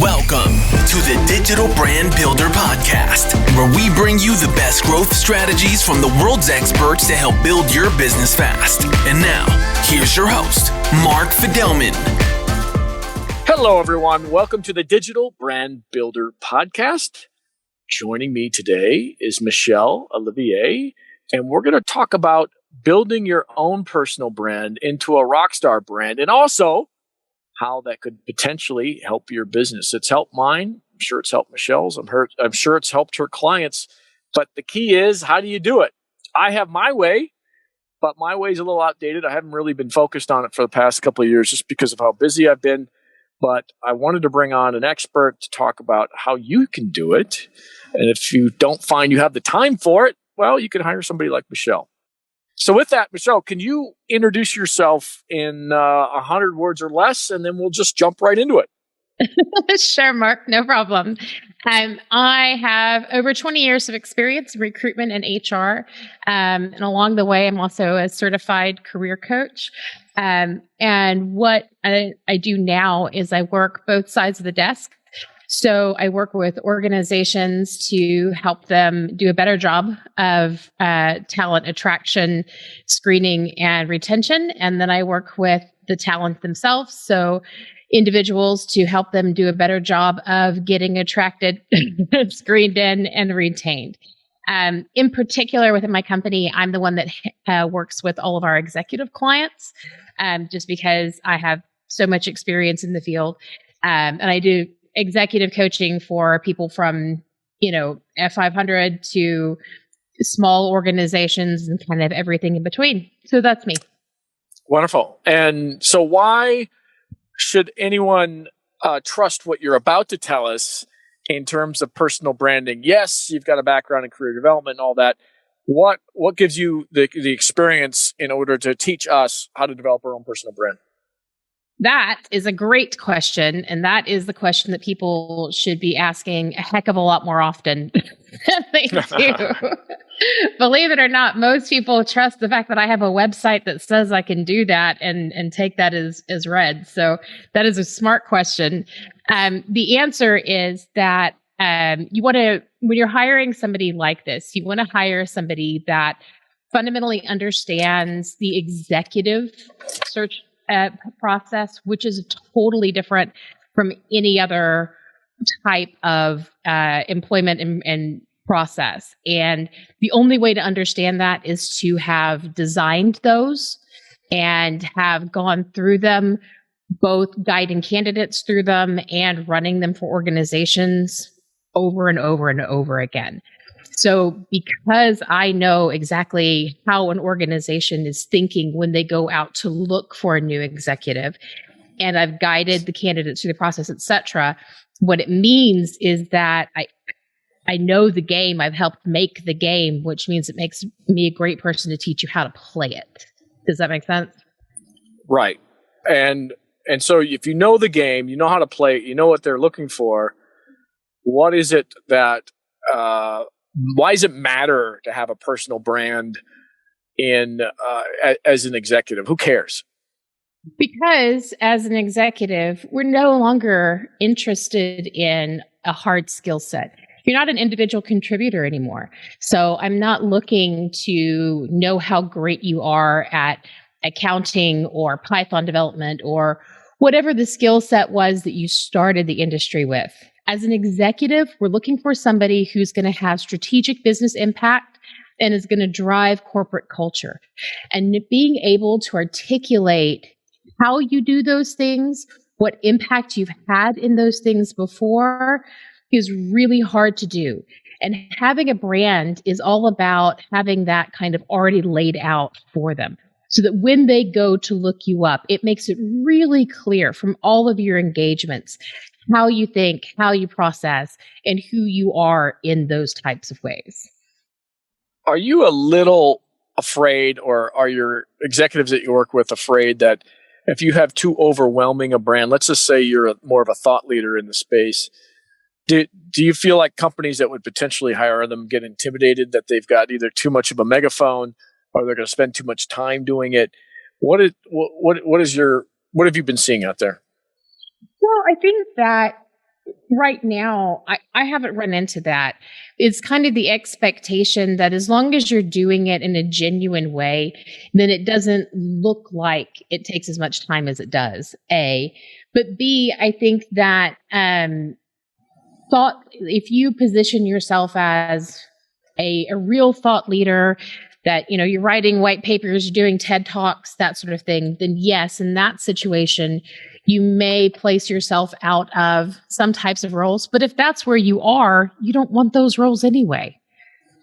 Welcome to the Digital Brand Builder Podcast, where we bring you the best growth strategies from the world's experts to help build your business fast. And now, here's your host, Mark Fidelman. Hello, everyone. Welcome to the Digital Brand Builder Podcast. Joining me today is Michelle Olivier, and we're going to talk about building your own personal brand into a Rockstar brand, and also how that could potentially help your business. It's helped mine. I'm sure it's helped Michelle's. I'm sure it's helped her clients. But the key is, how do you do it? I have my way, but my way is a little outdated. I haven't really been focused on it for the past couple of years just because of how busy I've been. But I wanted to bring on an expert to talk about how you can do it. And if you don't find you have the time for it, well, you can hire somebody like Michelle. So with that, Michelle, can you introduce yourself in 100 words or less, and then we'll just jump right into it. Sure, Mark, no problem. I have over 20 years of experience in recruitment and HR. And along the way, I'm also a certified career coach. And what I do now is I work both sides of the desk. So I work with organizations to help them do a better job of talent attraction, screening, and retention. And then I work with the talent themselves. So individuals to help them do a better job of getting attracted, screened in, and retained. In particular, within my company, I'm the one that works with all of our executive clients, just because I have so much experience in the field. And I do executive coaching for people from, F500 to small organizations and kind of everything in between. So that's me. Wonderful. And so why should anyone trust what you're about to tell us in terms of personal branding? Yes, you've got a background in career development and all that. What gives you the experience in order to teach us how to develop our own personal brand? That is a great question. And that is the question that people should be asking a heck of a lot more often than they do. Believe it or not, most people trust the fact that I have a website that says I can do that and take that as read. So that is a smart question. The answer is that you want to, when you're hiring somebody like this, you want to hire somebody that fundamentally understands the executive search process, which is totally different from any other type of employment and process. And the only way to understand that is to have designed those and have gone through them, both guiding candidates through them and running them for organizations over and over and over again. So because I know exactly how an organization is thinking when they go out to look for a new executive, and I've guided the candidates through the process, et cetera, what it means is that I know the game. I've helped make the game, which means it makes me a great person to teach you how to play it. Does that make sense? Right. And so if you know the game, you know how to play it, you know what they're looking for, what is it that why does it matter to have a personal brand as an executive? Who cares? Because as an executive, we're no longer interested in a hard skill set. You're not an individual contributor anymore. So I'm not looking to know how great you are at accounting or Python development or whatever the skill set was that you started the industry with. As an executive, we're looking for somebody who's going to have strategic business impact and is going to drive corporate culture. And being able to articulate how you do those things, what impact you've had in those things before, is really hard to do. And having a brand is all about having that kind of already laid out for them, so that when they go to look you up, it makes it really clear from all of your engagements how you think, how you process, and who you are in those types of ways. Are you a little afraid, or are your executives that you work with afraid that if you have too overwhelming a brand, let's just say you're more of a thought leader in the space, do you feel like companies that would potentially hire them get intimidated that they've got either too much of a megaphone or they're going to spend too much time doing it? What have you been seeing out there? Well, I think that right now, I haven't run into that. It's kind of the expectation that as long as you're doing it in a genuine way, then it doesn't look like it takes as much time as it does, A. But B, I think that if you position yourself as a real thought leader, that you're writing white papers, you're doing TED Talks, that sort of thing, then yes, in that situation, you may place yourself out of some types of roles. But if that's where you are, you don't want those roles anyway.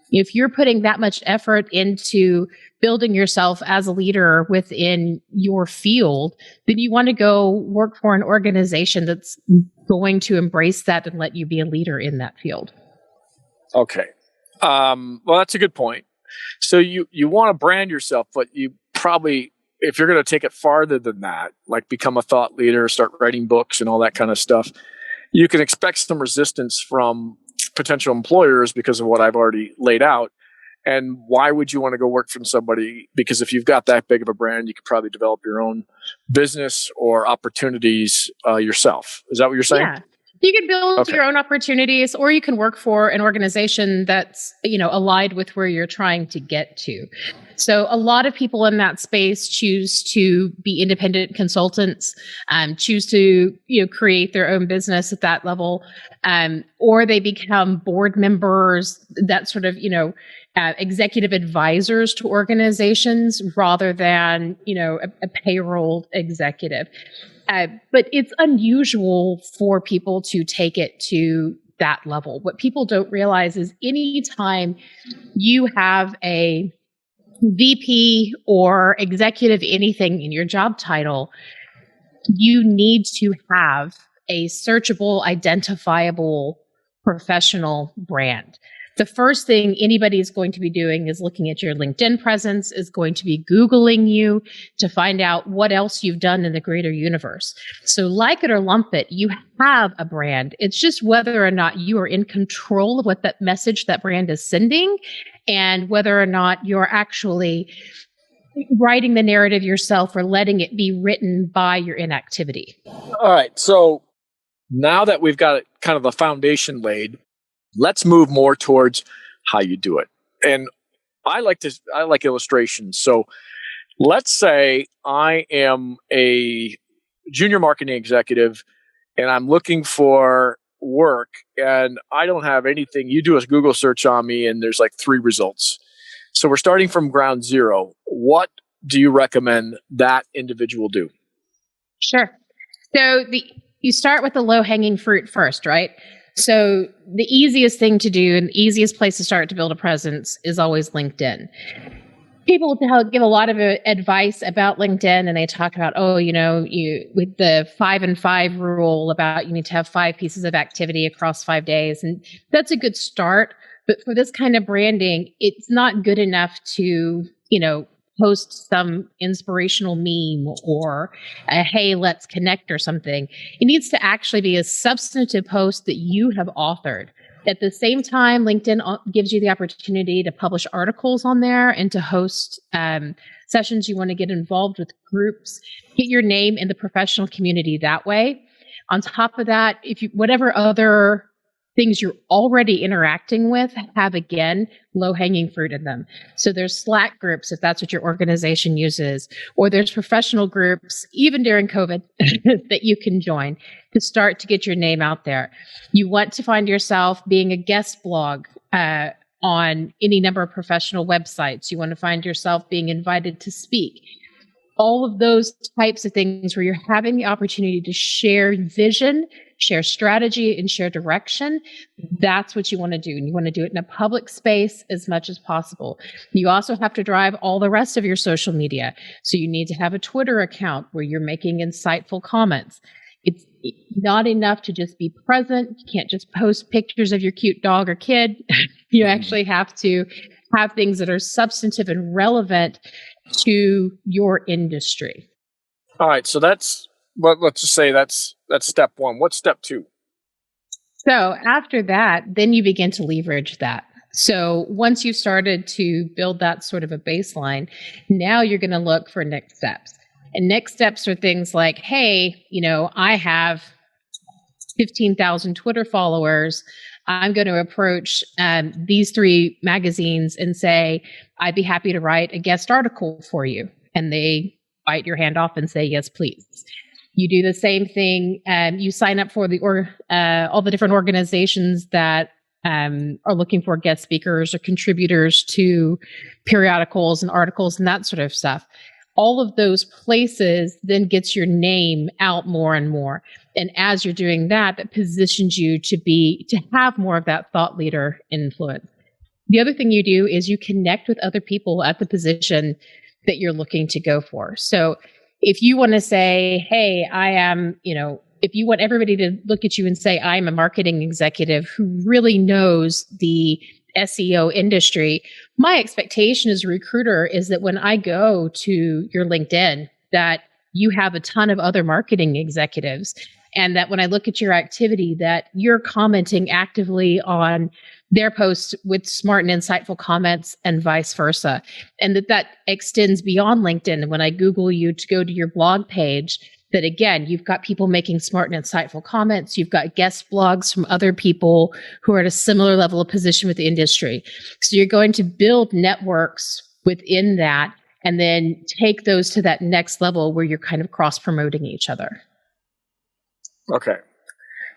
If you're putting that much effort into building yourself as a leader within your field, then you want to go work for an organization that's going to embrace that and let you be a leader in that field. Okay. Well, that's a good point. So you want to brand yourself, but you probably, if you're going to take it farther than that, like become a thought leader, start writing books and all that kind of stuff, you can expect some resistance from potential employers because of what I've already laid out. And why would you want to go work for somebody? Because if you've got that big of a brand, you could probably develop your own business or opportunities yourself. Is that what you're saying? Yeah. You can build your own opportunities, or you can work for an organization that's, aligned with where you're trying to get to. So a lot of people in that space choose to be independent consultants, choose to, create their own business at that level, or they become board members, that sort of, executive advisors to organizations rather than, a payroll executive. But it's unusual for people to take it to that level. What people don't realize is anytime you have a VP or executive anything in your job title, you need to have a searchable, identifiable professional brand. The first thing anybody is going to be doing is looking at your LinkedIn presence, is going to be Googling you to find out what else you've done in the greater universe. So like it or lump it, you have a brand. It's just whether or not you are in control of what that message that brand is sending, and whether or not you're actually writing the narrative yourself or letting it be written by your inactivity. All right. So now that we've got kind of a foundation laid, let's move more towards how you do it. And I like illustrations. So let's say I am a junior marketing executive and I'm looking for work and I don't have anything. You do a Google search on me and there's like 3 results. So we're starting from ground zero. What do you recommend that individual do? Sure. So you start with the low-hanging fruit first, right? So the easiest thing to do and the easiest place to start to build a presence is always LinkedIn. People give a lot of advice about LinkedIn, and they talk about, with the 5 and 5 rule about you need to have 5 pieces of activity across 5 days. And that's a good start. But for this kind of branding, it's not good enough to, post some inspirational meme or a hey, let's connect or something. It needs to actually be a substantive post that you have authored. At the same time, LinkedIn gives you the opportunity to publish articles on there and to host sessions. You want to get involved with groups, get your name in the professional community that way. On top of that, whatever other things you're already interacting with have, again, low-hanging fruit in them. So there's Slack groups, if that's what your organization uses, or there's professional groups, even during COVID, that you can join to start to get your name out there. You want to find yourself being a guest blog on any number of professional websites. You want to find yourself being invited to speak. All of those types of things where you're having the opportunity to share vision, share strategy, and share direction. That's what you want to do. And you want to do it in a public space as much as possible. You also have to drive all the rest of your social media. So you need to have a Twitter account where you're making insightful comments. It's not enough to just be present. You can't just post pictures of your cute dog or kid. You actually have to have things that are substantive and relevant to your industry. All right. So let's just say that's step 1. What's step 2? So after that, then you begin to leverage that. So once you've started to build that sort of a baseline, now you're going to look for next steps. And next steps are things like, hey, I have 15,000 Twitter followers, I'm going to approach these 3 magazines and say, I'd be happy to write a guest article for you. And they bite your hand off and say, yes, please. You do the same thing. You sign up for all the different organizations that are looking for guest speakers or contributors to periodicals and articles and that sort of stuff. All of those places then gets your name out more and more. And as you're doing that, that positions you to have more of that thought leader influence. The other thing you do is you connect with other people at the position that you're looking to go for. So if you want to say, hey, I am, if you want everybody to look at you and say, I'm a marketing executive who really knows the SEO industry, my expectation as a recruiter is that when I go to your LinkedIn, that you have a ton of other marketing executives, and that when I look at your activity, that you're commenting actively on their posts with smart and insightful comments and vice versa. And that extends beyond LinkedIn. When I Google you to go to your blog page, that again, you've got people making smart and insightful comments. You've got guest blogs from other people who are at a similar level of position with the industry. So you're going to build networks within that and then take those to that next level where you're kind of cross-promoting each other. Okay.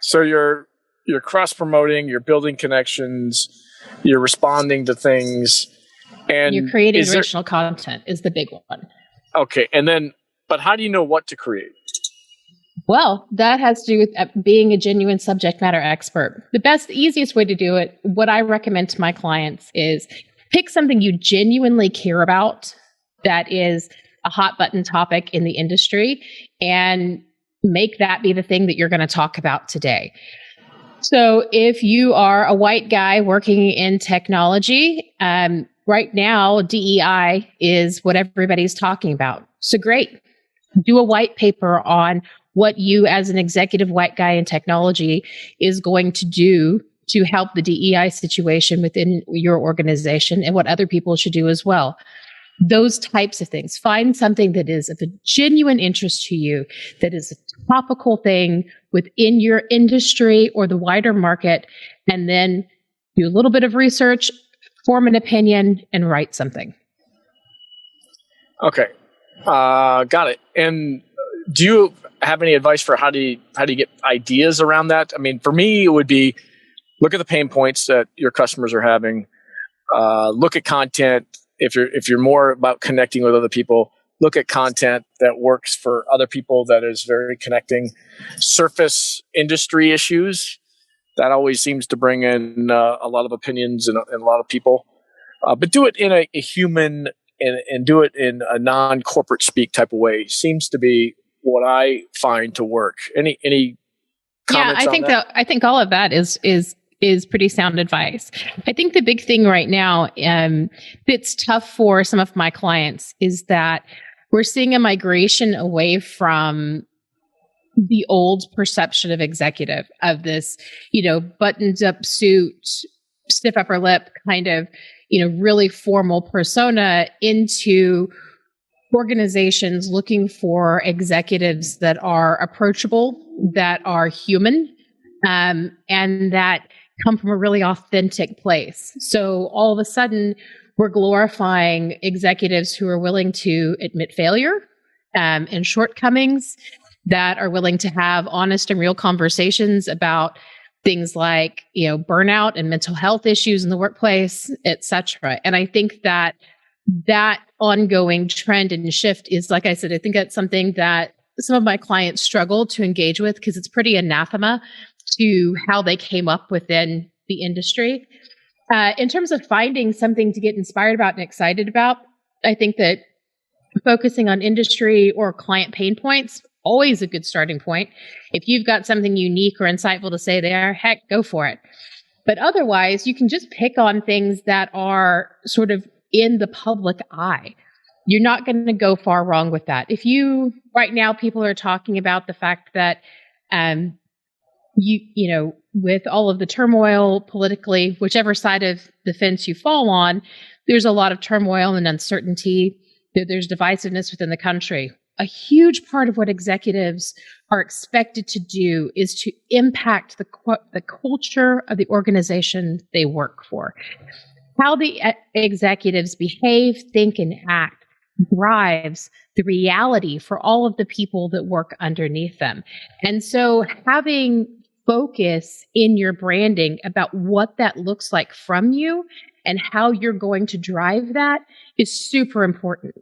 So you're cross-promoting, you're building connections, you're responding to things, and you're creating original content is the big one. Okay. But how do you know what to create? Well, that has to do with being a genuine subject matter expert. The easiest way to do it, what I recommend to my clients is pick something you genuinely care about that is a hot button topic in the industry and make that be the thing that you're going to talk about today. So if you are a white guy working in technology, right now, DEI is what everybody's talking about. So great. Do a white paper on what you as an executive white guy in technology is going to do to help the DEI situation within your organization and what other people should do as well. Those types of things. Find something that is of a genuine interest to you, that is a topical thing within your industry or the wider market, and then do a little bit of research, form an opinion, and write something. Okay. Got it. And do you have any advice for how do you get ideas around that? I mean, for me, it would be look at the pain points that your customers are having. Look at content. If you're more about connecting with other people, look at content that works for other people that is very connecting. Surface industry issues. That always seems to bring in a lot of opinions and a lot of people. But do it in a human and do it in a non-corporate speak type of way seems to be what I find to work. Any comments on that? I think all of that is pretty sound advice. I think the big thing right now that's tough for some of my clients is that we're seeing a migration away from the old perception of executive, of this, buttoned up suit, stiff upper lip kind of, really formal persona into organizations looking for executives that are approachable, that are human, and that come from a really authentic place. So all of a sudden, we're glorifying executives who are willing to admit failure and shortcomings, that are willing to have honest and real conversations about things like, burnout and mental health issues in the workplace, et cetera. And I think that ongoing trend and shift is, like I said, I think that's something that some of my clients struggle to engage with because it's pretty anathema to how they came up within the industry. In terms of finding something to get inspired about and excited about, I think that focusing on industry or client pain points, always a good starting point. If you've got something unique or insightful to say there, heck, go for it. But otherwise, you can just pick on things that are sort of in the public eye. You're not going to go far wrong with that. Right now, people are talking about the fact that, with all of the turmoil politically, whichever side of the fence you fall on, there's a lot of turmoil and uncertainty. There's divisiveness within the country. a huge part of what executives are expected to do is to impact the culture of the organization they work for. How the executives behave, think, and act drives the reality for all of the people that work underneath them. And so having focus in your branding about what that looks like from you and how you're going to drive that is super important.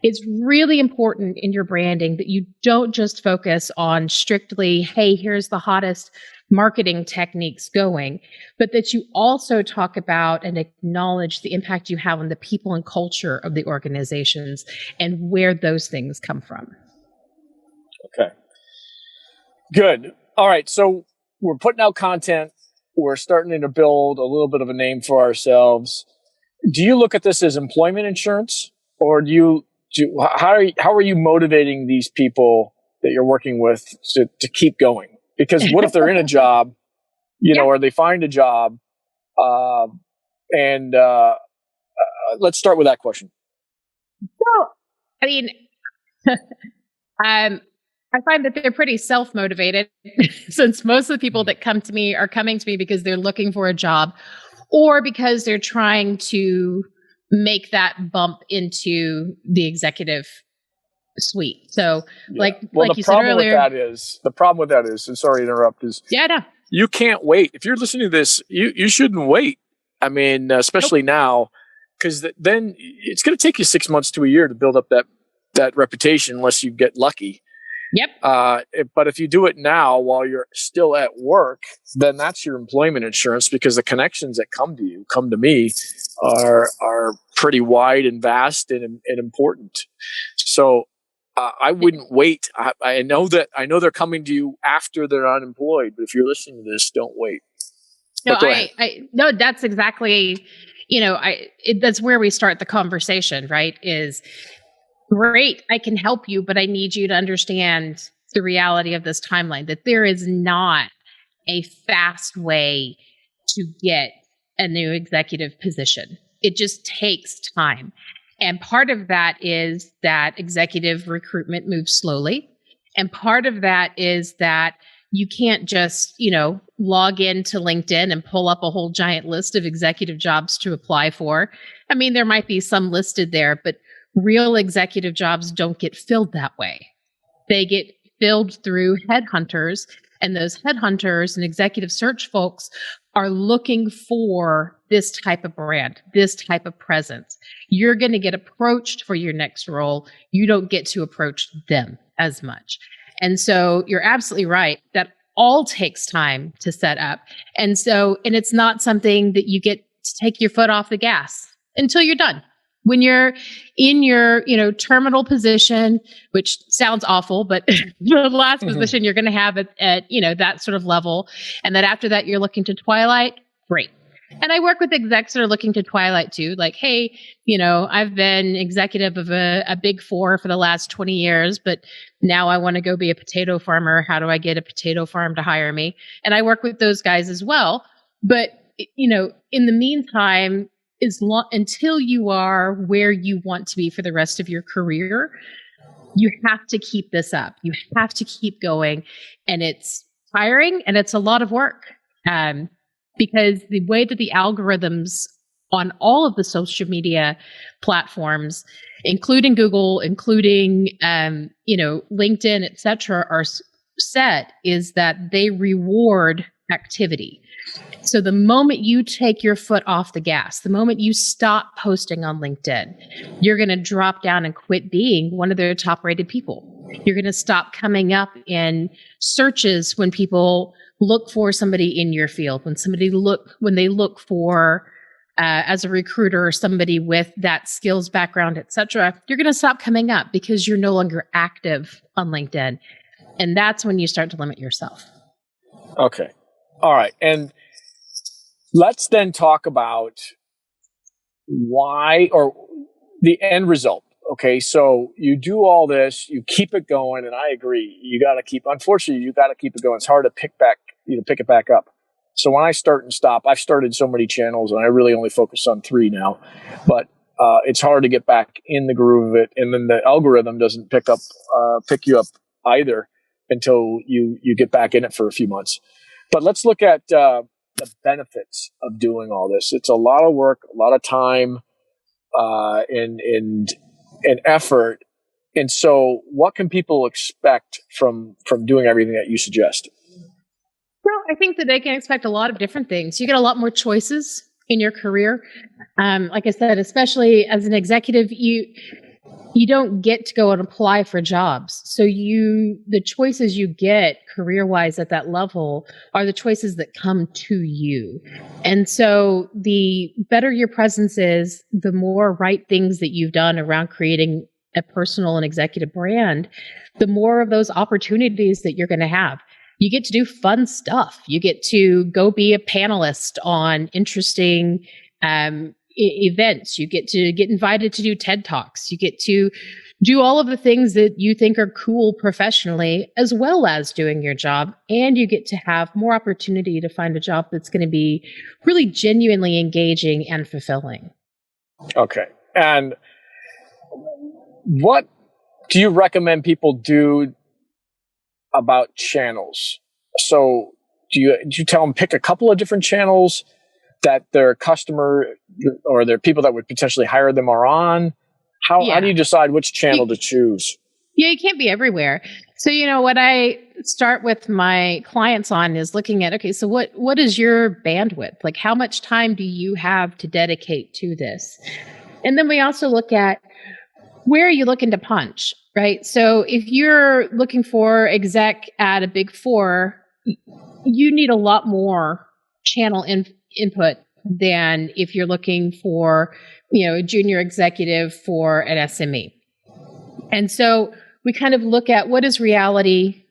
It's really important in your branding that you don't just focus on strictly, hey, here's the hottest marketing techniques going, but that you also talk about and acknowledge the impact you have on the people and culture of the organizations and where those things come from. Okay. Good. All right. So we're putting out content. We're starting to build a little bit of a name for ourselves. Do you look at this as employment insurance, or how are you motivating these people that you're working with to keep going? Because what if they're in a job, or they find a job, and let's start with that question. Well, I mean, I find that they're pretty self-motivated since most of the people that come to me are coming to me because they're looking for a job or because they're trying to make that bump into the executive suite. So like you said earlier, the problem with that is, and sorry to interrupt, is you can't wait. If you're listening to this, you shouldn't wait. I mean, especially now, because then it's going to take you 6 months to a year to build up that reputation unless you get lucky. Yep. But if you do it now while you're still at work, then that's your employment insurance, because the connections that come to me, are pretty wide and vast and important. So I wouldn't wait. I know they're coming to you after they're unemployed, but if you're listening to this, don't wait. No, no, that's exactly, that's where we start the conversation, right? Is great, I can help you, but I need you to understand the reality of this timeline, that there is not a fast way to get a new executive position. It just takes time. And part of that is that executive recruitment moves slowly. And part of that is that you can't just, log into LinkedIn and pull up a whole giant list of executive jobs to apply for. I mean, there might be some listed there, but real executive jobs don't get filled that way. They get filled through headhunters, and those headhunters and executive search folks are looking for this type of brand, this type of presence. You're going to get approached for your next role. You don't get to approach them as much. And so you're absolutely right. That all takes time to set up. And it's not something that you get to take your foot off the gas until you're done. When you're in your, terminal position, which sounds awful, but the last position you're going to have at that sort of level, and then after that you're looking to twilight, great. And I work with execs that are looking to twilight too. Like, hey, I've been executive of a big four for the last 20 years, but now I want to go be a potato farmer. How do I get a potato farm to hire me? And I work with those guys as well. But, in the meantime, until you are where you want to be for the rest of your career, you have to keep this up. You have to keep going. And it's tiring and it's a lot of work. Because the way that the algorithms on all of the social media platforms, including Google, including LinkedIn, et cetera, are set is that they reward activity. So the moment you take your foot off the gas, the moment you stop posting on LinkedIn, you're going to drop down and quit being one of their top rated people. You're going to stop coming up in searches when people look for somebody in your field, when they look for as a recruiter or somebody with that skills background, et cetera, you're going to stop coming up because you're no longer active on LinkedIn. And that's when you start to limit yourself. Okay. All right. And let's then talk about why, or the end result. Okay. So you do all this, you keep it going. And I agree. Unfortunately, you got to keep it going. It's hard to pick it back up. So when I start and stop, I've started so many channels and I really only focus on 3 now, but it's hard to get back in the groove of it. And then the algorithm doesn't pick you up either until you get back in it for a few months. But let's look at the benefits of doing all this. It's a lot of work, a lot of time, and effort. And so what can people expect from doing everything that you suggest? Well, I think that they can expect a lot of different things. You get a lot more choices in your career. Like I said, especially as an executive, you don't get to go and apply for jobs. So the choices you get career-wise at that level are the choices that come to you. And so the better your presence is, the more right things that you've done around creating a personal and executive brand, the more of those opportunities that you're going to have. You get to do fun stuff. You get to go be a panelist on interesting events. You get to get invited to do TED Talks. You get to do all of the things that you think are cool professionally, as well as doing your job. And you get to have more opportunity to find a job that's going to be really genuinely engaging and fulfilling. Okay. And what do you recommend people do about channels? So do you tell them pick a couple of different channels that their customer or their people that would potentially hire them are on? How do you decide which channel to choose? Yeah, you can't be everywhere. So, what I start with my clients on is looking at, okay, so what is your bandwidth? Like, how much time do you have to dedicate to this? And then we also look at, where are you looking to punch, right? So if you're looking for exec at a Big Four, you need a lot more channel input than if you're looking for, a junior executive for an SME. And so we kind of look at, what is reality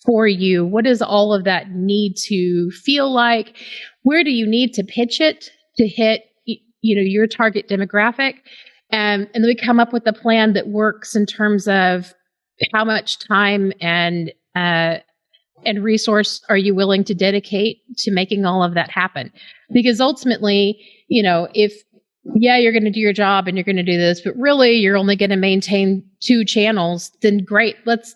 for you? What does all of that need to feel like? Where do you need to pitch it to hit, your target demographic? And then we come up with a plan that works in terms of how much time and resource are you willing to dedicate to making all of that happen? Because ultimately, if you're going to do your job and you're going to do this, but really you're only going to maintain 2 channels, then great, let's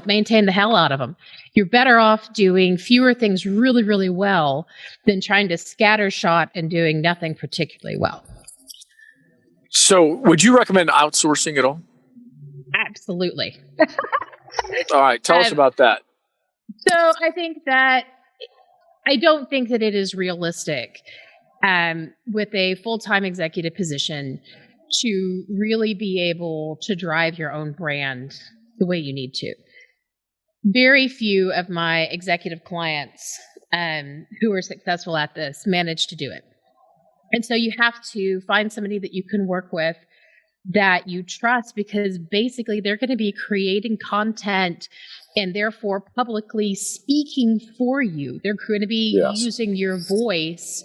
maintain the hell out of them. You're better off doing fewer things really, really well than trying to scattershot and doing nothing particularly well. So would you recommend outsourcing at all? Absolutely. All right. Tell us about that. So I don't think that it is realistic with a full-time executive position to really be able to drive your own brand the way you need to. Very few of my executive clients who are successful at this manage to do it. And so you have to find somebody that you can work with that you trust, because basically they're going to be creating content and therefore publicly speaking for you. They're going to be using your voice.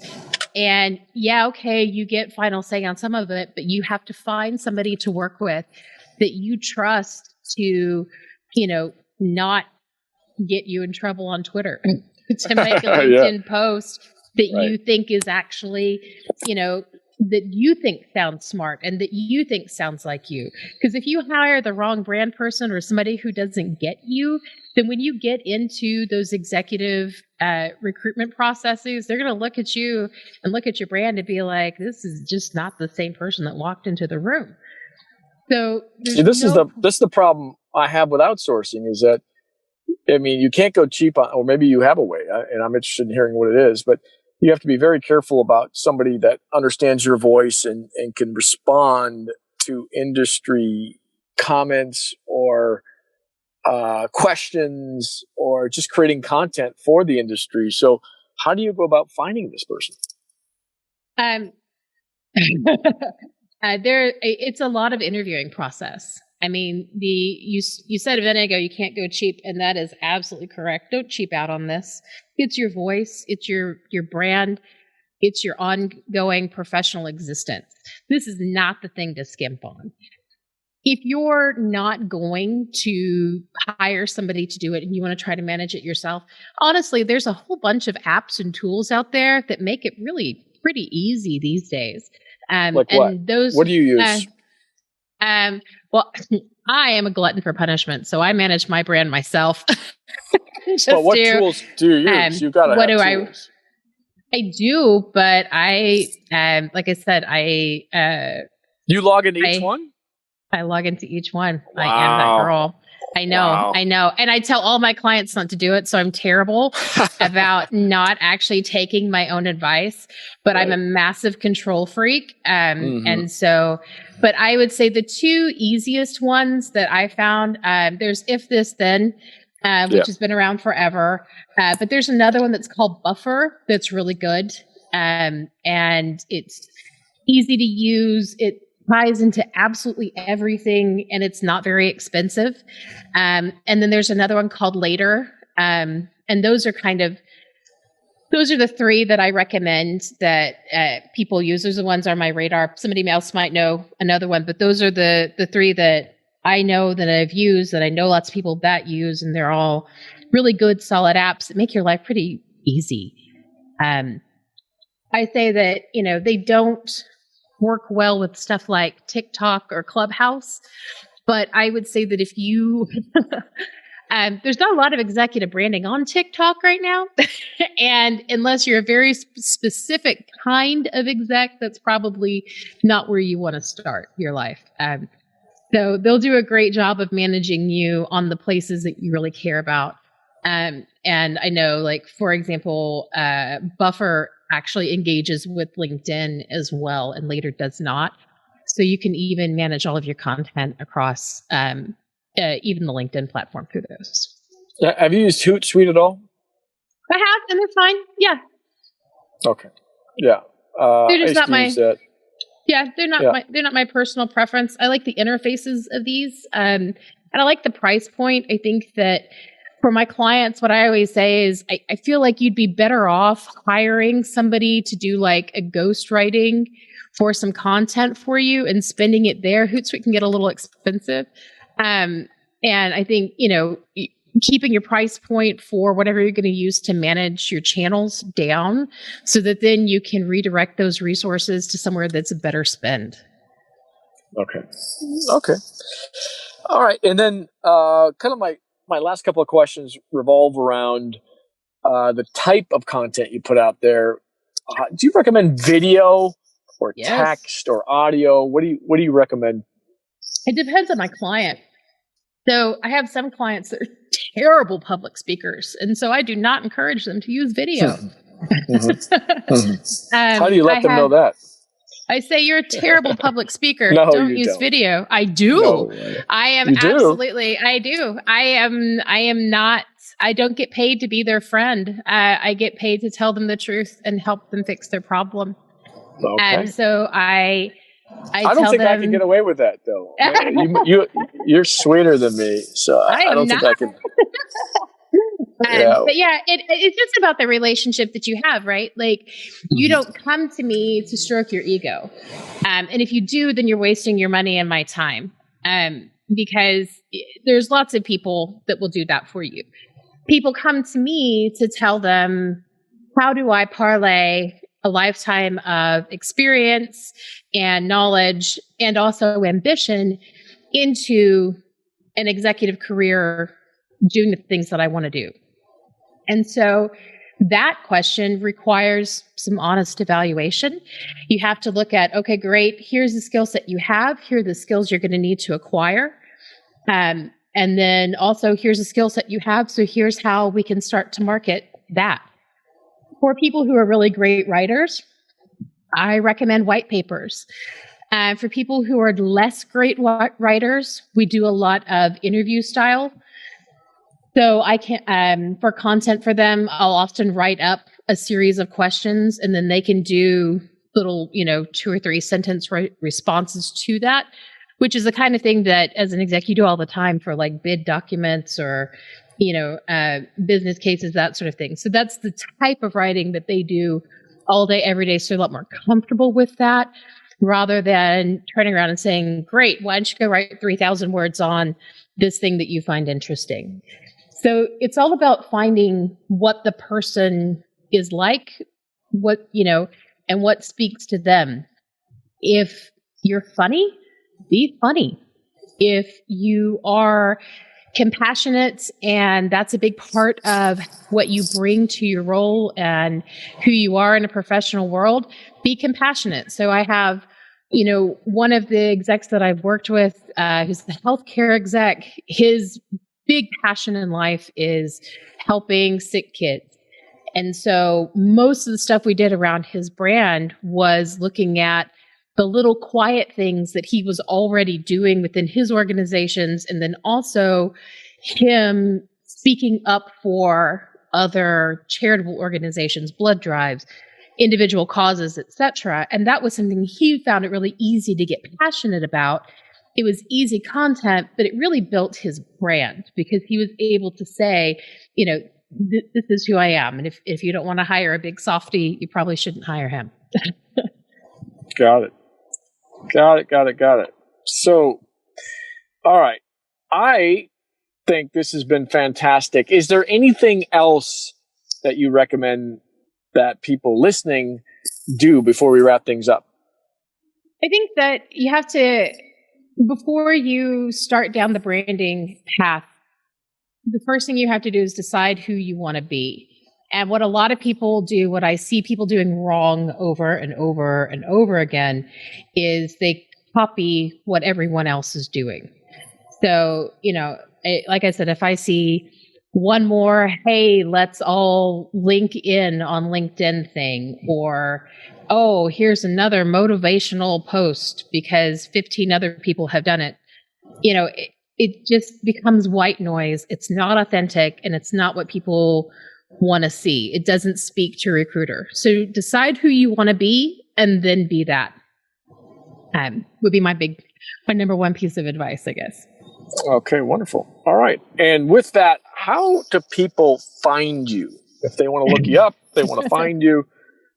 And you get final say on some of it, but you have to find somebody to work with that you trust to, not get you in trouble on Twitter, to make a LinkedIn post that you think is actually, that you think sounds smart and that you think sounds like you. Because if you hire the wrong brand person or somebody who doesn't get you, then when you get into those executive recruitment processes, they're going to look at you and look at your brand and be like, this is just not the same person that walked into the room. So this is the problem I have with outsourcing is that, you can't go cheap on, or maybe you have a way, and I'm interested in hearing what it is, but you have to be very careful about somebody that understands your voice and can respond to industry comments or questions or just creating content for the industry. So how do you go about finding this person? It's a lot of interviewing process. You said a minute ago, you can't go cheap, and that is absolutely correct. Don't cheap out on this. It's your voice. It's your brand. It's your ongoing professional existence. This is not the thing to skimp on. If you're not going to hire somebody to do it and you want to try to manage it yourself, honestly, there's a whole bunch of apps and tools out there that make it really pretty easy these days. Like what? And those, what do you use? Well, I am a glutton for punishment, so I manage my brand myself. But what tools do you use? You've got to have tools. I do, but like I said, you log into each one? I log into each one. Wow. I am that girl. I know. Wow. I know. And I tell all my clients not to do it. So I'm terrible about not actually taking my own advice, but right. I'm a massive control freak. And so, but I would say the two easiest ones that I found, there's If This Then, which has been around forever. But there's another one that's called Buffer that's really good. And it's easy to use. It ties into absolutely everything, and it's not very expensive. And then there's another one called Later. And those are the three that I recommend that people use. Those are the ones on my radar. Somebody else might know another one, but those are the three that I know that I've used, that I know lots of people that use, and they're all really good, solid apps that make your life pretty easy. I say that, they don't work well with stuff like TikTok or Clubhouse, but I would say that if you, there's not a lot of executive branding on TikTok right now. And unless you're a very specific kind of exec, that's probably not where you want to start your life. So they'll do a great job of managing you on the places that you really care about. And I know, like, for example, Buffer actually engages with LinkedIn as well, and Later does not. So you can even manage all of your content across even the LinkedIn platform through those. Have you used Hootsuite at all? I have, and they're fine. Yeah. Okay. Yeah. They're just not my. That. Yeah, they're not my personal preference. I like the interfaces of these, and I like the price point. I think that for my clients, what I always say is I feel like you'd be better off hiring somebody to do like a ghostwriting for some content for you and spending it there. Hootsuite can get a little expensive. And I think, keeping your price point for whatever you're going to use to manage your channels down so that then you can redirect those resources to somewhere that's a better spend. Okay. All right. And then kind of my last couple of questions revolve around the type of content you put out there. Do you recommend video or text or audio? What do you recommend? It depends on my client. So I have some clients that are terrible public speakers, and so I do not encourage them to use video. How do you let them know that? I say, you're a terrible public speaker. No, don't use video. I do. No, I am absolutely. I do. I am not. I don't get paid to be their friend. I get paid to tell them the truth and help them fix their problem. Okay. So I don't think I can get away with that, though. You're sweeter than me, so I don't think I can. But yeah, it's just about the relationship that you have, right? Like, you don't come to me to stroke your ego. And if you do, then you're wasting your money and my time. Because there's lots of people that will do that for you. People come to me to tell them, how do I parlay a lifetime of experience and knowledge and also ambition into an executive career doing the things that I want to do? And so that question requires some honest evaluation. You have to look at, okay, great, here's the skill set you have. Here are the skills you're going to need to acquire. And then also, here's the skill set you have. So here's how we can start to market that. For people who are really great writers, I recommend white papers. For people who are less great writers, we do a lot of interview style. So I can, for content for them, I'll often write up a series of questions, and then they can do little, 2 or 3 sentence responses to that, which is the kind of thing that as an exec you do all the time for like bid documents or, business cases, that sort of thing. So that's the type of writing that they do all day, every day. So they're a lot more comfortable with that rather than turning around and saying, great, why don't you go write 3,000 words on this thing that you find interesting? So it's all about finding what the person is like, and what speaks to them. If you're funny, be funny. If you are compassionate, and that's a big part of what you bring to your role and who you are in a professional world, be compassionate. So I have, one of the execs that I've worked with, who's the healthcare exec, his big passion in life is helping sick kids. And so most of the stuff we did around his brand was looking at the little quiet things that he was already doing within his organizations, and then also him speaking up for other charitable organizations, blood drives, individual causes, etc. And that was something he found it really easy to get passionate about. It was easy content, but it really built his brand because he was able to say, this is who I am. And if you don't want to hire a big softy, you probably shouldn't hire him. Got it. So, all right. I think this has been fantastic. Is there anything else that you recommend that people listening do before we wrap things up? I think that you have to, before you start down the branding path, the first thing you have to do is decide who you want to be. And what a lot of people do, what I see people doing wrong over and over and over again, is they copy what everyone else is doing. So, like I said, if I see one more, hey, let's all link in on LinkedIn thing, or, oh, here's another motivational post because 15 other people have done it, it just becomes white noise. It's not authentic, and it's not what people want to see. It doesn't speak to a recruiter. So decide who you want to be and then be that. Would be my number one piece of advice, I guess. Okay, wonderful. All right. And with that, how do people find you? If they want to look you up, they want to find you,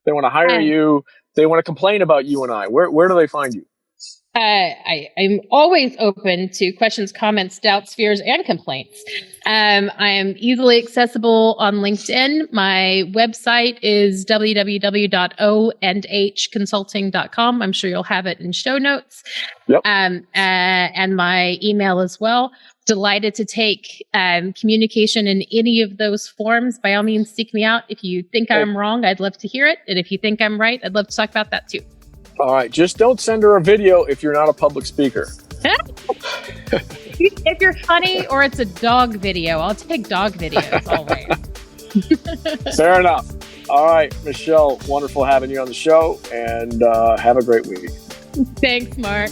they want to hire you, they want to complain about you and I, where do they find you? I'm always open to questions, comments, doubts, fears, and complaints. I am easily accessible on LinkedIn. My website is www.O&H Consulting.com. I'm sure you'll have it in show notes. Yep. And my email as well. Delighted to take communication in any of those forms. By all means, seek me out. If you think I'm wrong, I'd love to hear it. And if you think I'm right, I'd love to talk about that too. All right. Just don't send her a video if you're not a public speaker. If you're funny or it's a dog video, I'll take dog videos always. Fair enough. All right, Michelle, wonderful having you on the show, and have a great week. Thanks, Mark.